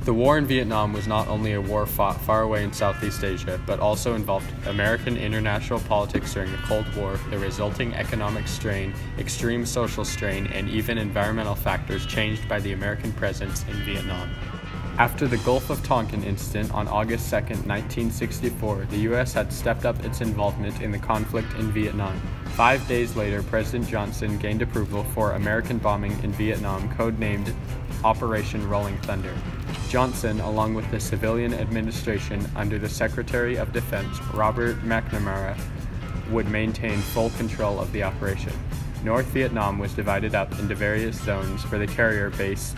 The war in Vietnam was not only a war fought far away in Southeast Asia, but also involved American international politics during the Cold War, the resulting economic strain, extreme social strain, and even environmental factors changed by the American presence in Vietnam. After the Gulf of Tonkin incident on August 2, 1964, the U.S. had stepped up its involvement in the conflict in Vietnam. 5 days later, President Johnson gained approval for American bombing in Vietnam, codenamed Operation Rolling Thunder. Johnson, along with the civilian administration under the Secretary of Defense, Robert McNamara, would maintain full control of the operation. North Vietnam was divided up into various zones for the carrier-based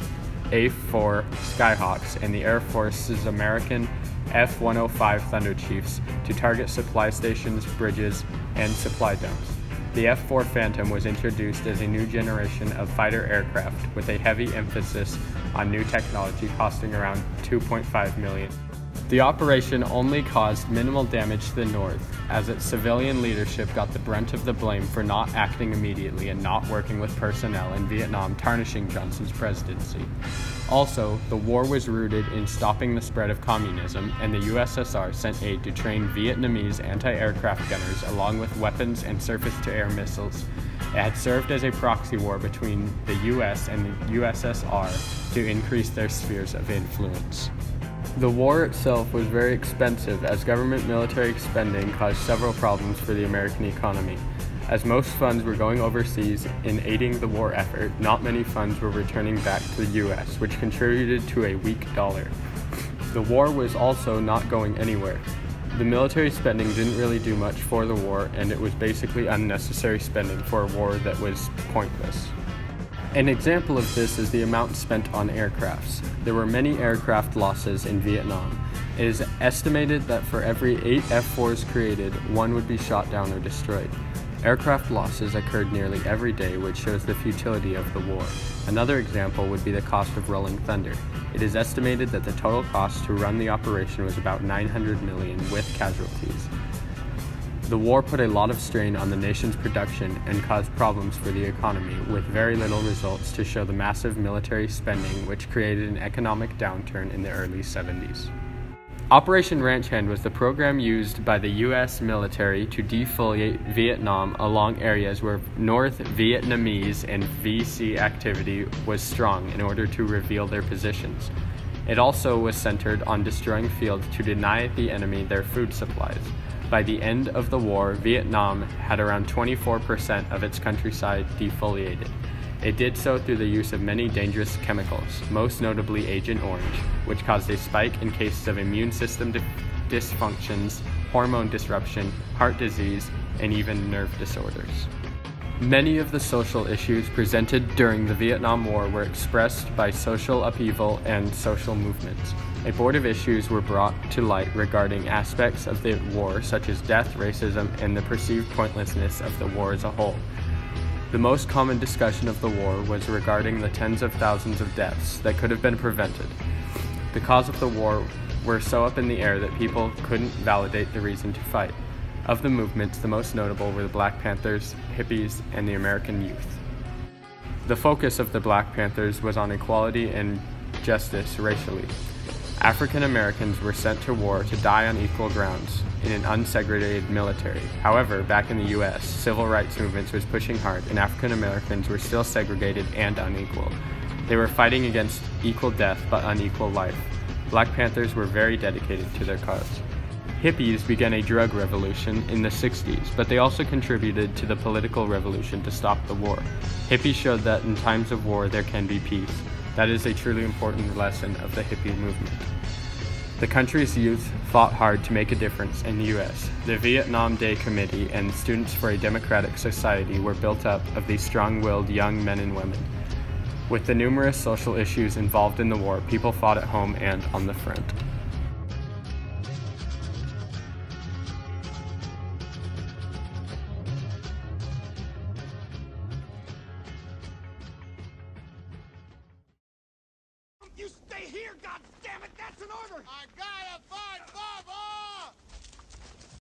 A-4 Skyhawks and the Air Force's American F-105 Thunder Chiefs to target supply stations, bridges, and supply dumps. The F-4 Phantom was introduced as a new generation of fighter aircraft with a heavy emphasis on new technology costing around $2.5 million. The operation only caused minimal damage to the North, as its civilian leadership got the brunt of the blame for not acting immediately and not working with personnel in Vietnam, tarnishing Johnson's presidency. Also, the war was rooted in stopping the spread of communism, and the USSR sent aid to train Vietnamese anti-aircraft gunners along with weapons and surface-to-air missiles. It had served as a proxy war between the US and the USSR to increase their spheres of influence. The war itself was very expensive, as government military spending caused several problems for the American economy. As most funds were going overseas in aiding the war effort, not many funds were returning back to the US, which contributed to a weak dollar. The war was also not going anywhere. The military spending didn't really do much for the war, and it was basically unnecessary spending for a war that was pointless. An example of this is the amount spent on aircrafts. There were many aircraft losses in Vietnam. It is estimated that for every 8 F-4s created, 1 would be shot down or destroyed. Aircraft losses occurred nearly every day, which shows the futility of the war. Another example would be the cost of Rolling Thunder. It is estimated that the total cost to run the operation was about $900 million with casualties. The war put a lot of strain on the nation's production and caused problems for the economy, with very little results to show the massive military spending, which created an economic downturn in the early 70s. Operation Ranch Hand was the program used by the U.S. military to defoliate Vietnam along areas where North Vietnamese and VC activity was strong in order to reveal their positions. It also was centered on destroying fields to deny the enemy their food supplies. By the end of the war, Vietnam had around 24% of its countryside defoliated. It did so through the use of many dangerous chemicals, most notably Agent Orange, which caused a spike in cases of immune system dysfunctions, hormone disruption, heart disease, and even nerve disorders. Many of the social issues presented during the Vietnam War were expressed by social upheaval and social movements. A board of issues were brought to light regarding aspects of the war, such as death, racism, and the perceived pointlessness of the war as a whole. The most common discussion of the war was regarding the tens of thousands of deaths that could have been prevented. The cause of the war were so up in the air that people couldn't validate the reason to fight. Of the movements, the most notable were the Black Panthers, hippies, and the American youth. The focus of the Black Panthers was on equality and justice racially. African Americans were sent to war to die on equal grounds in an unsegregated military. However, back in the U.S., civil rights movements was pushing hard, and African Americans were still segregated and unequal. They were fighting against equal death but unequal life. Black Panthers were very dedicated to their cause. Hippies began a drug revolution in the 60s, but they also contributed to the political revolution to stop the war. Hippies showed that in times of war there can be peace. That is a truly important lesson of the hippie movement. The country's youth fought hard to make a difference in the U.S. The Vietnam Day Committee and Students for a Democratic Society were built up of these strong-willed young men and women. With the numerous social issues involved in the war, people fought at home and on the front. You stay here, goddammit! That's an order! I gotta find Bubba!